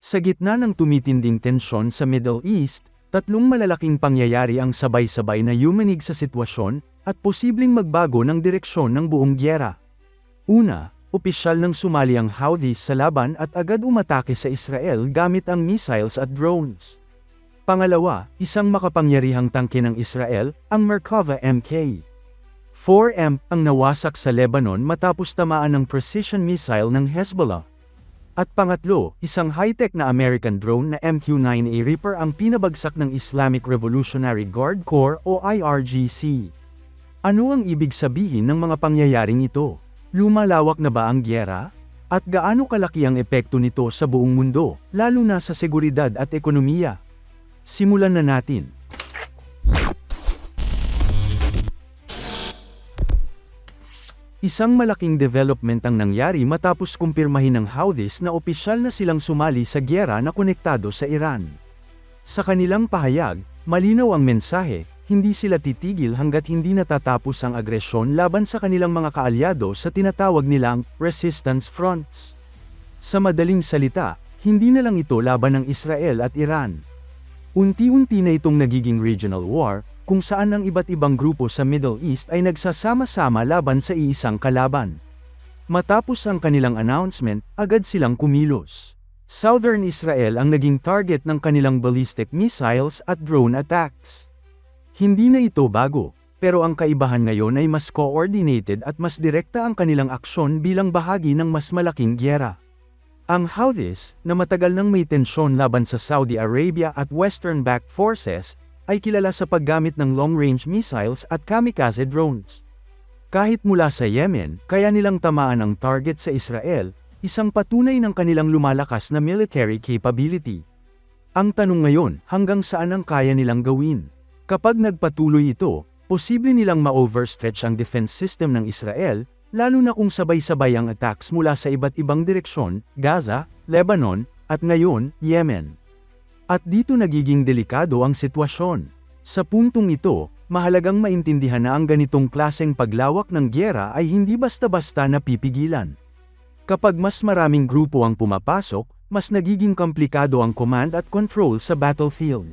Sa gitna ng tumitinding tensyon sa Middle East, tatlong malalaking pangyayari ang sabay-sabay na yumanig sa sitwasyon at posibleng magbago ng direksyon ng buong gyera. Una, opisyal nang sumali ang Houthis sa laban at agad umatake sa Israel gamit ang missiles at drones. Pangalawa, isang makapangyarihang tangke ng Israel, ang Merkava Mk4M, ang nawasak sa Lebanon matapos tamaan ng precision missile ng Hezbollah. At pangatlo, isang high-tech na American drone na MQ-9A Reaper ang pinabagsak ng Islamic Revolutionary Guard Corps o IRGC. Ano ang ibig sabihin ng mga pangyayaring ito? Lumalawak na ba ang gyera? At gaano kalaki ang epekto nito sa buong mundo, lalo na sa seguridad at ekonomiya? Simulan na natin. Isang malaking development ang nangyari matapos kumpirmahin ng Houthis na opisyal na silang sumali sa gyera na konektado sa Iran. Sa kanilang pahayag, malinaw ang mensahe, hindi sila titigil hanggat hindi natatapos ang agresyon laban sa kanilang mga kaalyado sa tinatawag nilang resistance fronts. Sa madaling salita, hindi na lang ito laban ng Israel at Iran. Unti-unti na itong nagiging regional war, kung saan ang iba't ibang grupo sa Middle East ay nagsasama-sama laban sa iisang kalaban. Matapos ang kanilang announcement, agad silang kumilos. Southern Israel ang naging target ng kanilang ballistic missiles at drone attacks. Hindi na ito bago, pero ang kaibahan ngayon ay mas coordinated at mas direkta ang kanilang aksyon bilang bahagi ng mas malaking gyera. Ang Houthis, na matagal nang may tensyon laban sa Saudi Arabia at Western-backed forces, ay kilala sa paggamit ng long-range missiles at kamikaze drones. Kahit mula sa Yemen, kaya nilang tamaan ang target sa Israel, isang patunay ng kanilang lumalakas na military capability. Ang tanong ngayon, hanggang saan ang kaya nilang gawin? Kapag nagpatuloy ito, posible nilang ma-overstretch ang defense system ng Israel, lalo na kung sabay-sabay ang attacks mula sa iba't ibang direksyon, Gaza, Lebanon, at ngayon, Yemen. At dito nagiging delikado ang sitwasyon. Sa puntong ito, mahalagang maintindihan na ang ganitong klaseng paglawak ng gyera ay hindi basta-basta napipigilan. Kapag mas maraming grupo ang pumapasok, mas nagiging komplikado ang command at control sa battlefield.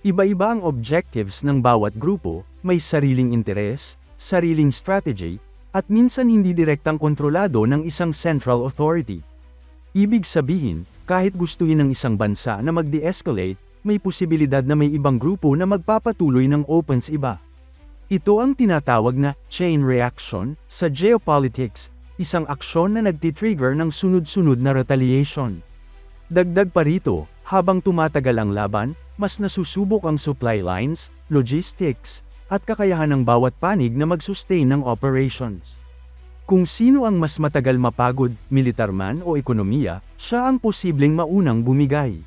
Iba-iba ang objectives ng bawat grupo, may sariling interes, sariling strategy, at minsan hindi direktang kontrolado ng isang central authority. Ibig sabihin, kahit gustuhin ng isang bansa na mag-de-escalate, may posibilidad na may ibang grupo na magpapatuloy ng opens iba. Ito ang tinatawag na chain reaction sa geopolitics, isang aksyon na nagtitrigger ng sunod-sunod na retaliation. Dagdag pa rito, habang tumatagal ang laban, mas nasusubok ang supply lines, logistics, at kakayahan ng bawat panig na mag-sustain ng operations. Kung sino ang mas matagal mapagod, militar man o ekonomiya, siya ang posibleng maunang bumigay.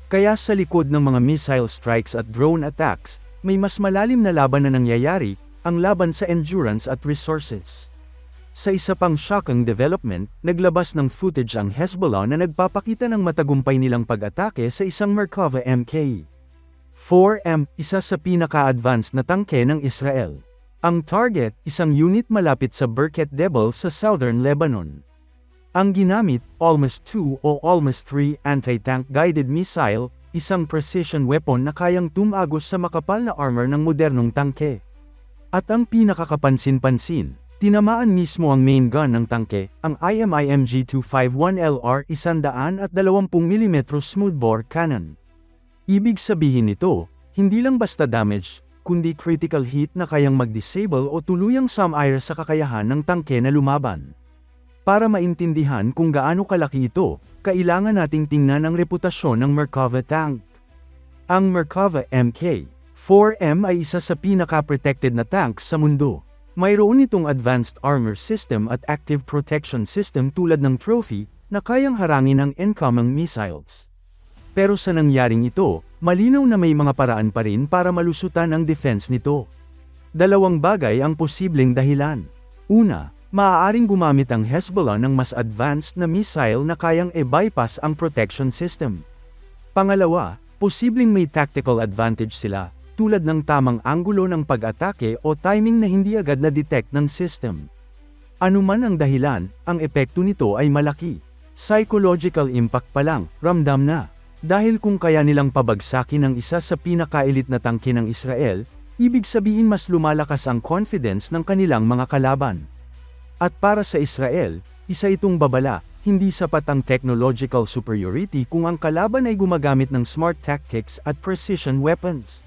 Kaya sa likod ng mga missile strikes at drone attacks, may mas malalim na laban na nangyayari, ang laban sa endurance at resources. Sa isa pang shocking development, naglabas ng footage ang Hezbollah na nagpapakita ng matagumpay nilang pag-atake sa isang Merkava Mk4M, isa sa pinaka-advanced na tangke ng Israel. Ang target, isang unit malapit sa Birket Debel sa southern Lebanon. Ang ginamit, Almas 2 o Almas 3 anti-tank guided missile, isang precision weapon na kayang tumagos sa makapal na armor ng modernong tangke. At ang pinakakapansin-pansin, tinamaan mismo ang main gun ng tangke, ang IMG-251LR 120mm smoothbore cannon. Ibig sabihin nito, hindi lang basta damage, kundi critical hit na kayang mag-disable o tuluyang sum-ire sa kakayahan ng tangke na lumaban. Para maintindihan kung gaano kalaki ito, kailangan nating tingnan ang reputasyon ng Merkava tank. Ang Merkava Mk4M ay isa sa pinaka-protected na tanks sa mundo. Mayroon itong advanced armor system at active protection system tulad ng trophy, na kayang harangin ang incoming missiles. Pero sa nangyaring ito, malinaw na may mga paraan pa rin para malusutan ang defense nito. Dalawang bagay ang posibleng dahilan. Una, maaaring gumamit ang Hezbollah ng mas advanced na missile na kayang e-bypass ang protection system. Pangalawa, posibleng may tactical advantage sila, tulad ng tamang anggulo ng pag-atake o timing na hindi agad na-detect ng system. Anuman ang dahilan, ang epekto nito ay malaki. Psychological impact pa lang, ramdam na. Dahil kung kaya nilang pabagsakin ang isa sa pinakailit na tangke ng Israel, ibig sabihin mas lumalakas ang confidence ng kanilang mga kalaban. At para sa Israel, isa itong babala, hindi sapat ang technological superiority kung ang kalaban ay gumagamit ng smart tactics at precision weapons.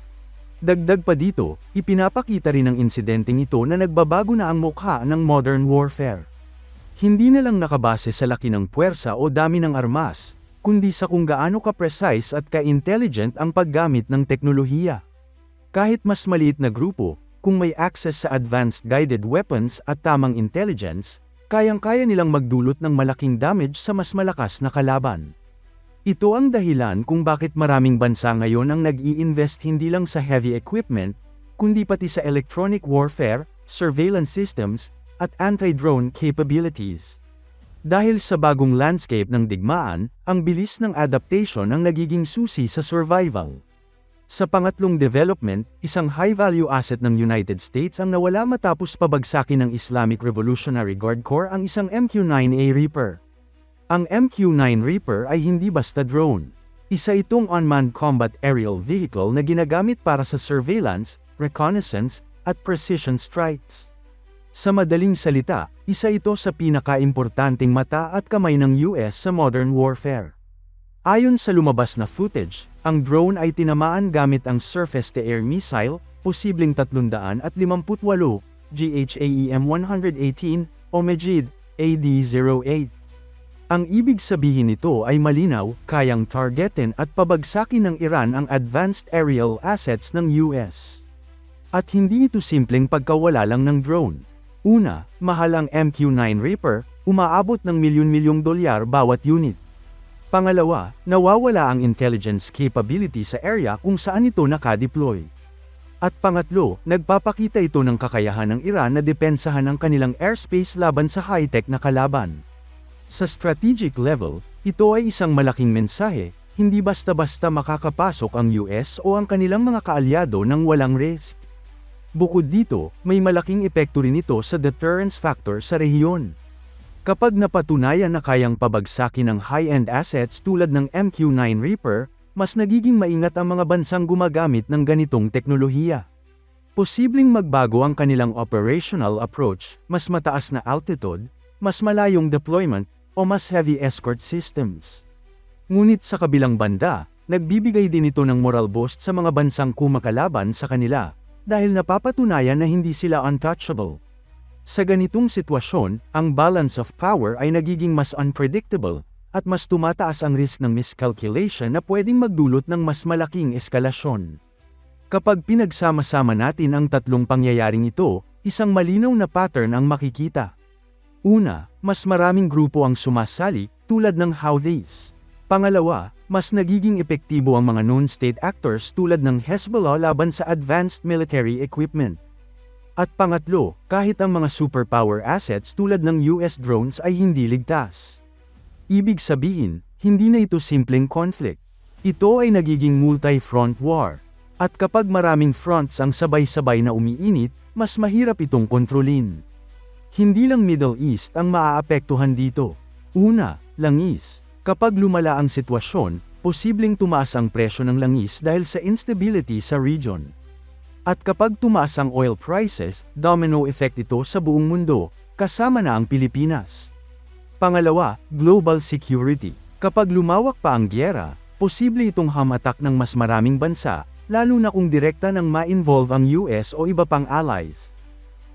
Dagdag pa dito, ipinapakita rin ng insidenteng ito na nagbabago na ang mukha ng modern warfare. Hindi na lang nakabase sa laki ng puwersa o dami ng armas, kundi sa kung gaano ka-precise at ka-intelligent ang paggamit ng teknolohiya. Kahit mas maliit na grupo, kung may access sa advanced guided weapons at tamang intelligence, kayang-kaya nilang magdulot ng malaking damage sa mas malakas na kalaban. Ito ang dahilan kung bakit maraming bansa ngayon ang nag-i-invest hindi lang sa heavy equipment, kundi pati sa electronic warfare, surveillance systems, at anti-drone capabilities. Dahil sa bagong landscape ng digmaan, ang bilis ng adaptation ang nagiging susi sa survival. Sa pangatlong development, isang high-value asset ng United States ang nawala matapos pabagsakin ng Islamic Revolutionary Guard Corps ang isang MQ-9A Reaper. Ang MQ-9 Reaper ay hindi basta drone. Isa itong unmanned combat aerial vehicle na ginagamit para sa surveillance, reconnaissance, at precision strikes. Sa madaling salita, isa ito sa pinaka-importanting mata at kamay ng US sa modern warfare. Ayon sa lumabas na footage, ang drone ay tinamaan gamit ang surface-to-air missile, posibleng 358 GHAEM-118 o Medjid AD-08. Ang ibig sabihin nito ay malinaw, kayang targetin at pabagsakin ng Iran ang advanced aerial assets ng US. At hindi ito simpleng pagkawala lang ng drone. Una, mahal ang MQ-9 Reaper, umaabot ng milyon-milyong dolyar bawat unit. Pangalawa, nawawala ang intelligence capability sa area kung saan ito nakadeploy. At pangatlo, nagpapakita ito ng kakayahan ng Iran na depensahan ang kanilang airspace laban sa high-tech na kalaban. Sa strategic level, ito ay isang malaking mensahe, hindi basta-basta makakapasok ang US o ang kanilang mga kaalyado ng walang risk. Bukod dito, may malaking epekto rin ito sa deterrence factor sa rehiyon. Kapag napatunayan na kayang pabagsakin ng high-end assets tulad ng MQ-9 Reaper, mas nagiging maingat ang mga bansang gumagamit ng ganitong teknolohiya. Posibleng magbago ang kanilang operational approach, mas mataas na altitude, mas malayong deployment, o mas heavy escort systems. Ngunit sa kabilang banda, nagbibigay din ito ng moral boost sa mga bansang kumakalaban sa kanila, dahil napapatunayan na hindi sila untouchable. Sa ganitong sitwasyon, ang balance of power ay nagiging mas unpredictable, at mas tumataas ang risk ng miscalculation na pwedeng magdulot ng mas malaking eskalasyon. Kapag pinagsama-sama natin ang tatlong pangyayaring ito, isang malinaw na pattern ang makikita. Una, mas maraming grupo ang sumasali, tulad ng Houthis. Pangalawa, mas nagiging epektibo ang mga non-state actors tulad ng Hezbollah laban sa advanced military equipment. At pangatlo, kahit ang mga superpower assets tulad ng US drones ay hindi ligtas. Ibig sabihin, hindi na ito simpleng conflict. Ito ay nagiging multi-front war. At kapag maraming fronts ang sabay-sabay na umiinit, mas mahirap itong kontrolin. Hindi lang Middle East ang maaapektuhan dito. Una, langis. Kapag lumala ang sitwasyon, posibleng tumaas ang presyo ng langis dahil sa instability sa region. At kapag tumaas ang oil prices, domino effect ito sa buong mundo, kasama na ang Pilipinas. Pangalawa, global security. Kapag lumawak pa ang gyera, posible itong hamatak ng mas maraming bansa, lalo na kung direkta nang ma-involve ang US o iba pang allies.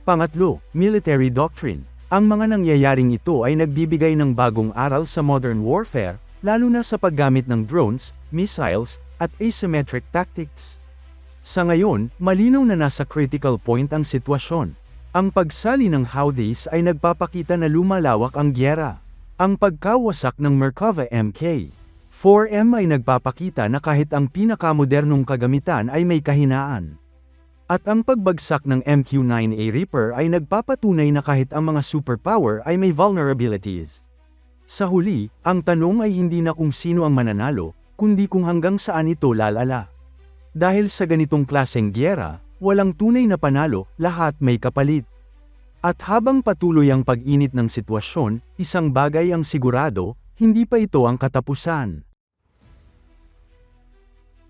Pangatlo, military doctrine. Ang mga nangyayaring ito ay nagbibigay ng bagong aral sa modern warfare, lalo na sa paggamit ng drones, missiles, at asymmetric tactics. Sa ngayon, malinaw na nasa critical point ang sitwasyon. Ang pagsali ng Houthis ay nagpapakita na lumalawak ang gyera. Ang pagkawasak ng Merkava Mk-4M ay nagpapakita na kahit ang pinakamodernong kagamitan ay may kahinaan. At ang pagbagsak ng MQ-9A Reaper ay nagpapatunay na kahit ang mga superpower ay may vulnerabilities. Sa huli, ang tanong ay hindi na kung sino ang mananalo, kundi kung hanggang saan ito lalala. Dahil sa ganitong klaseng gyera, walang tunay na panalo, lahat may kapalit. At habang patuloy ang pag-init ng sitwasyon, isang bagay ang sigurado, Hindi pa ito ang katapusan.